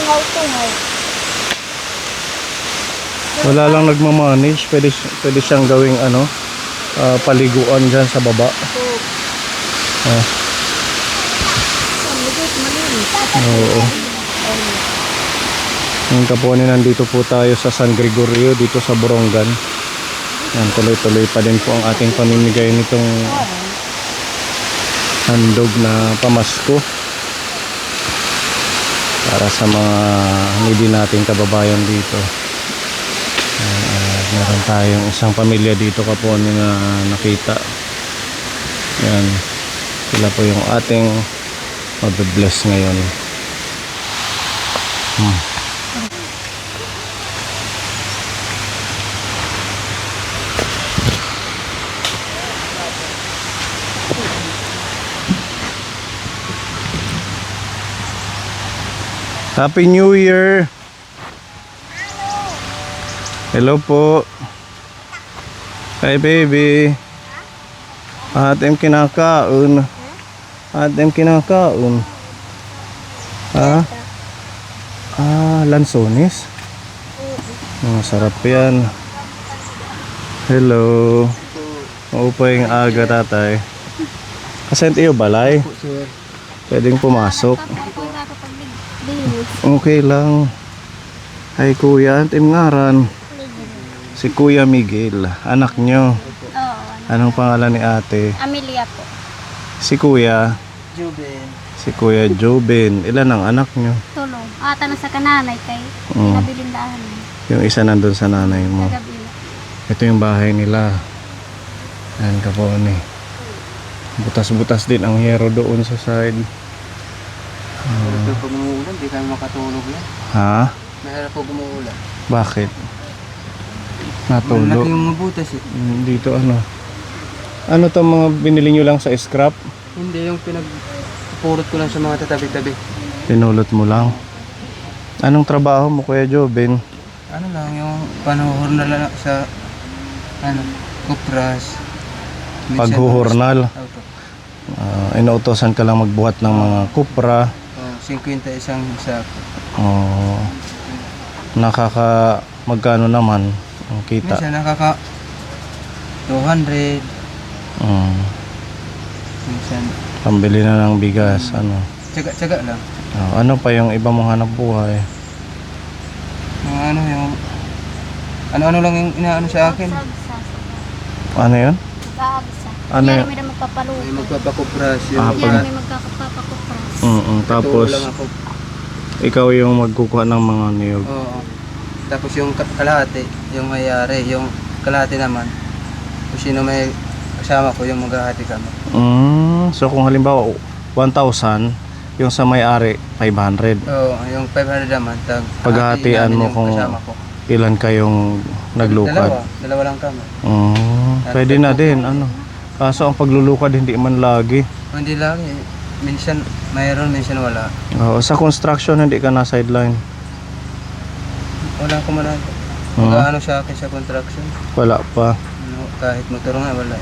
tungaw-tungaw. Wala lang nagmamanage. Pwede siyang gawing ano, paliguan dyan sa baba. Ah. Oo. Yung kapunin, nandito po tayo sa San Gregorio, dito sa Borongan. Yan, tuloy-tuloy pa din po ang ating pamimigay nitong handog na pamasko para sa mga hindi nating kababayan dito. Meron tayong isang pamilya dito kapunin na nakita. Yan, sila po yung ating mabibless ngayon. Happy New Year! Hello po. Hi baby. Atem kinakaon. Atem kinakaon. Ha? Lansones. Sarap yan. Hello. Maupay yung aga tatay. Kasent iyo balay. Pwedeng pumasok. Okay lang. Hi kuya, antim ngaran. Si Kuya Miguel, anak nyo. Oo. Anong pangalan ni ate? Amelia po. Si Kuya? Juben. Si Kuya Joben. Ilan ang anak nyo? Tulong. Tanong sa kananay kay pinabilindahan. Yung isa nandun sa nanay mo. Kagabi. Ito yung bahay nila. Ayan ka po ni. Butas-butas din ang hero doon sa side. Pag umuulan, di kami makatulog yan. Ha? Mahirap pag umuulan. Bakit? Malaki Natulog. yung butas eh. Dito ano? Ano to mga binili nyo lang sa scrap? Hindi, yung pinagpupurot ko lang sa mga tatabi-tabi. Pinulot mo lang. Anong trabaho mo Kuya Joben? Ano lang, yung panuhor na lang sa kupras. Paghuhurnal. Auto. Inuutosan ka lang magbuhat ng mga kupra. 50 isang sako. Magkano naman ang kita? Minsan nakaka 200. Minsan Pambili na ng bigas, ano. tsaga-tsaga lang. Ano pa yung iba mong hanap buhay? Yung ano lang yung inaano sa akin. Ano yun? Nag-aagsa. Ano Yan yun? may magpapaluto. May magpapakupras yung Yan may magkakapapakupras. Tapos lang ako. ikaw yung magkukuha ng mga niyog. Oo. Tapos yung kalahati, yung mayari, yung kalahati naman, kung sino may kasama ko, yung maghahati kami. So kung halimbawa 1,000, yung sa may-ari 500. Oo, yung 500 naman, Paghahatian mo yung kung kasama ko. ilan kayong naglukad. Dalawa lang kami. Pwede na din, ano. Kaso ang paglulukad hindi man lagi. Hindi lang eh. Minsan mayroon, minsan wala. Sa construction hindi ka na sideline. Wala ko man. Mag-ano sa akin sa construction. Wala pa. Kahit motor nga, wala.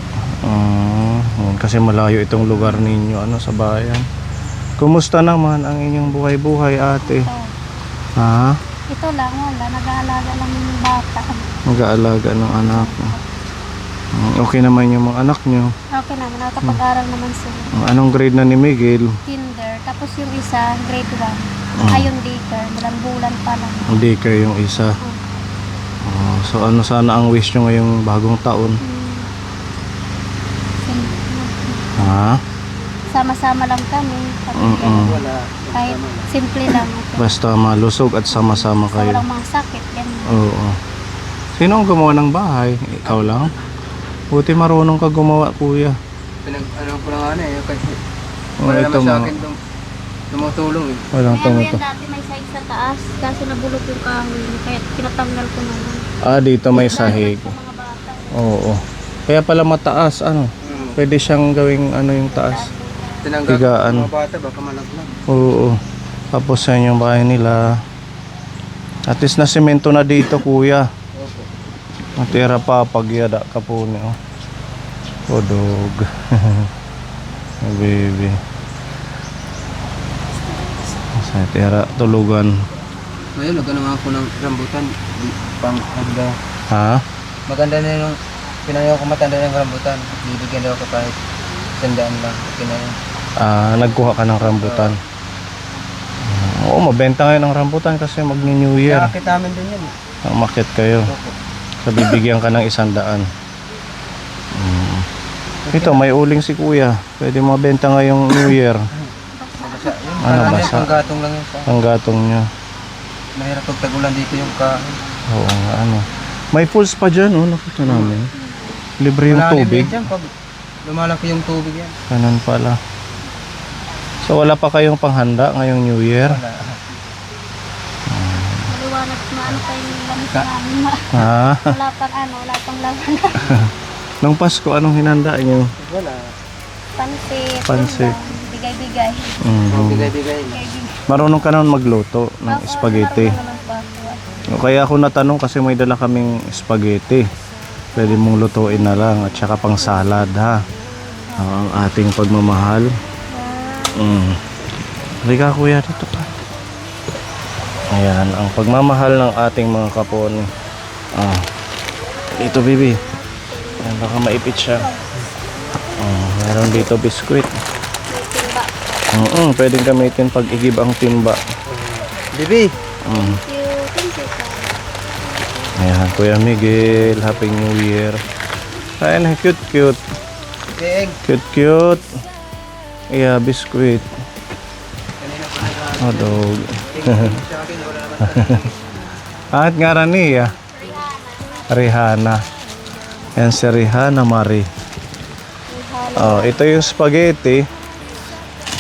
Kasi malayo itong lugar ninyo, ano, sa bayan. Kumusta naman ang inyong buhay-buhay ate? Ha? Ito lang, wala. Nag-aalaga lang yung bata. Mag-aalaga ng anak. Okay naman yung mga anak nyo. Okay naman. Nakapag-aral naman sila. Anong grade na ni Miguel? Kinder. Tapos yung isa, grade 1. Ayun, daycare. Ilang bulan pa lang. Hindi kayo yung isa. So ano sana ang wish nyo ngayong bagong taon? Ha? Sama-sama lang kami. Wala. Kahit simple lang. Basta malusog at sama-sama So, kayo. walang mga sakit. Yan. Oo. Sino ang gumawa ng bahay? Ikaw lang? Buti marunong ka gumawa, kuya. Ano ko lang kasi Oh, wala ito naman sa mga akin tumutulong eh. walang Meron tumuto. yan dati may size sa taas. Kaso nabulok yung kahoy. Kaya pinatanggal ko naman. Dito may sahig. Sa mga bata. Oo. Kaya pala mataas, ano? Pwede siyang gawing ano yung taas. Tinanggap Higaan. mga bata, baka malaglag. Oo. Tapos yan yung bahay nila. At least na semento na dito, kuya. Opo. Matira pa pag yada ka po niyo. Podog. Baby. Sa tira tulugan. Ngayon, nagano nga ako ng rambutan. Pang handa. Ha? Maganda na yung pinayaw ko matanda ng rambutan. Bibigyan daw ako kahit 100 lang. Okay na yun. Nagkuha ka ng rambutan. Oo, mabenta ngayon ang rambutan kasi mag-New Year. Nakakit namin din yun. Umakyat kayo. Opo. So, bibigyan ka ng 100. Ito, may uling si kuya. Pwede mabenta ngayong New Year. Basa yun. Ano, Parang basa? panggatong lang yun sa... Ang gatong nyo. Mahirap pag tagulan dito yung kain. Oo nga, ano. May pools pa dyan, oh. Nakita namin. Libre yung Malalim tubig. yan dyan pag lumalaki yung tubig yan. Ganun pala. So, wala pa kayong panghanda ngayong New Year? Wala. Maliwanag na ano pa yung lamig namin. Ha? Wala pang laman. Nung Pasko, anong hinanda nyo? Wala. Pansit. Pansit. ulam, Bigay-bigay. Bigay-bigay. Marunong ka naman magluto ng spaghetti. O, kaya ako natanong kasi may dala kaming spaghetti. Pwede mong lutuin na lang at saka pang salad, ha? Ang ating pagmamahal. Halika kuya, dito pa. Ayan, ang pagmamahal ng ating mga kapon. Dito bibi. Ayan, baka maipit siya. Meron dito biskuit. Pwedeng gamitin pag igib ang timba. Bibi. Thank you. Ayan, Kuya Miguel, Happy New Year. Ayan, cute cute. Keeng. Cute cute. Yeah, biskuit. Oh, dog. Sa akin, wala naman. At nga niya. Rihanna. Yan si Rihanna Marie. Oh, ito yung spaghetti.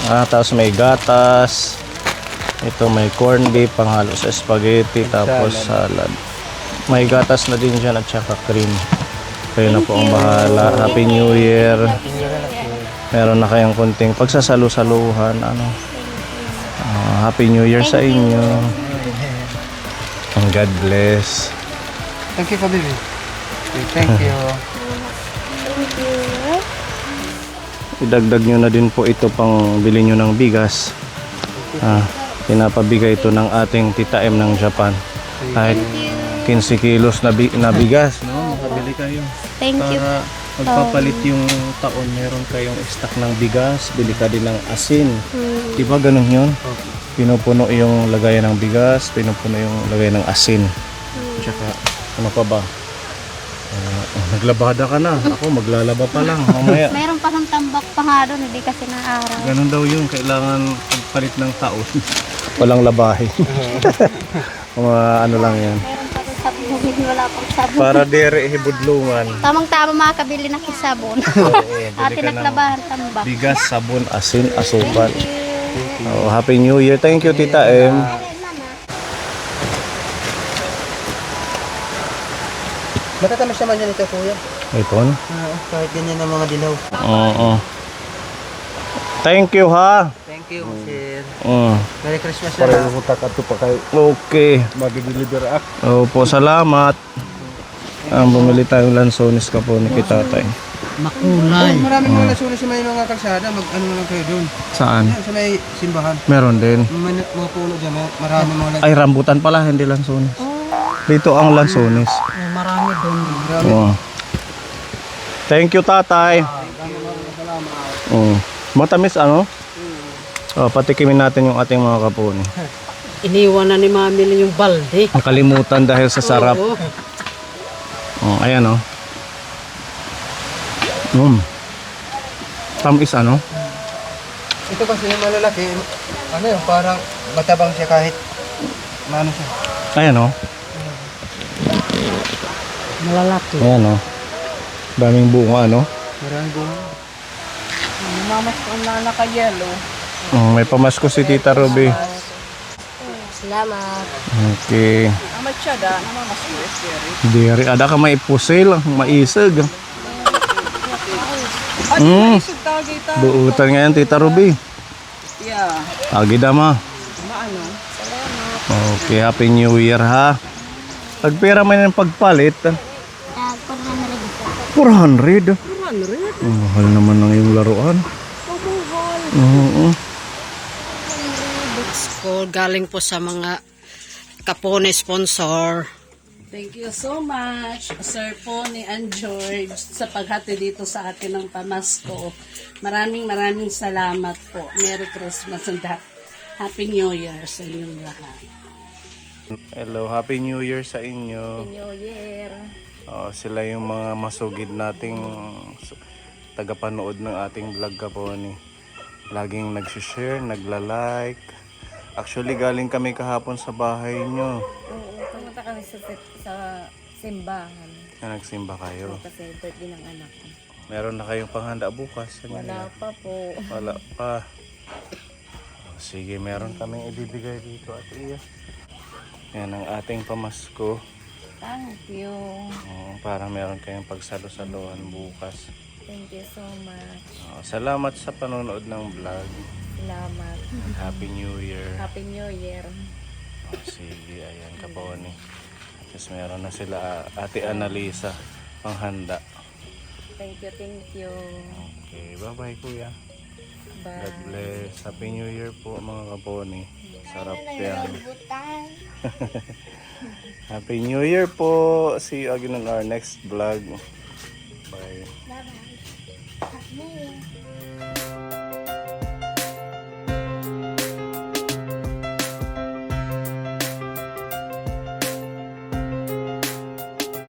Tapos may gatas. Ito may corned beef panghalo sa spaghetti. Tapos salad. May gatas na din dyan at saka cream. Kayo na po ang bahala. Happy New Year. Meron na kayong kunting pagsasalu-saluhan. Happy New Year sa inyo. And God bless. Thank you, Bibi. Thank you. Idagdag nyo na din po ito pang bili nyo ng bigas. Pinapabigay ito ng ating Tita M ng Japan. Kahit 15 kilos na bigas, no? Makabili kayo. Thank you. Para magpapalit yung taon, meron kayong stock ng bigas, bili ka din ng asin. Diba ganun yun? Pinupuno yung lagayan ng bigas, pinupuno yung lagayan ng asin. Tsaka, ano pa ba? Naglabada ka na. Ako, maglalaba pa lang. Mamaya. Mayroon pa ng tambak pa nga doon, hindi kasi na araw. Ganun daw yun, kailangan pagpalit ng taon. Walang labahin. Mga ano lang yan. Mayroon pa doon sabon, wala pang sabon. Para dere hibudlungan. Tamang-tama makakabili ng kisabon. Ate naglabahan tambak. Bigas, sabon, asin, asukal. Happy New Year. Thank you, Tita M. Matatamis naman yan ito, kuya. Ipon? Kahit ganyan ang mga dilaw. Oo. Thank you, ha. Thank you, sir. Mm. Merry Christmas na lang. Okay. Mag-deliver ako. Opo, salamat. Bumili tayong lansones ka po ni Kitatay. Makulay. Maraming mga lasunas sa may mga kalsada. Mag-ano lang kayo doon. Saan? Yan, sa may simbahan. Meron din. May mga puno dyan. Maraming mga Ay, rambutan pala, hindi lansones. Dito ang lansones. marami doon. Oh. Thank you, Tatay. Matamis ano? Patikimin natin yung ating mga kapon. Iniwan na ni Mami yung balde. Nakalimutan dahil sa sarap. Ayan oh. Tamis ano? Ito kasi yung malalaki. Ano yun, parang matabang siya kahit ano siya. Ayan oh. Malalaki. Ayan oh. Daming bunga ano? Maraming bunga. Mamas ko na naka-yellow. May pamasko si Tita Ruby. Salamat. Okay. Amat siya da, namamas ko Jerry. Diri, ada ka may pusil, maisag. Isog tagay ta. Buutan ngayon, Tita Ruby. Yeah. Agi dama. Maano? Okay, Happy New Year ha. Pagpera man yung pagpalit. 400. 100. Mahal naman ng yung laruan. Oo. Books ko galing po sa mga Kapone sponsor. Thank you so much, Sir Pony and George, sa paghati dito sa akin ng pamasko. Maraming salamat po. Merry Christmas and Happy New Year sa inyong lahat. Hello, Happy New Year sa inyo. New Year. Sila yung mga masugid nating tagapanood ng ating vlog Kapone. Laging nag-share, nagla-like. Actually, galing kami kahapon sa bahay nyo. Oo, pumunta kami sa simbahan. Nagsimba kayo. Kasi birthday ng anak ko. Meron na kayong panghanda bukas? Wala pa po. Wala pa. Sige, meron kaming ibibigay dito at iya. Yan ang ating pamasko. Thank you. Para meron kayong pagsalo-saluhan bukas. Thank you so much. Salamat sa panonood ng vlog. Salamat. Happy New Year. Happy New Year. Sige, ayan Kapone. Tapos meron na sila Ate Annalisa panghanda. Thank you. Okay, bye-bye kuya. Bye. God bless. Happy New Year po mga Kapone. Sarap yan. Happy New Year po. See you again on our next vlog. Bye. Bye-bye. Happy New Year.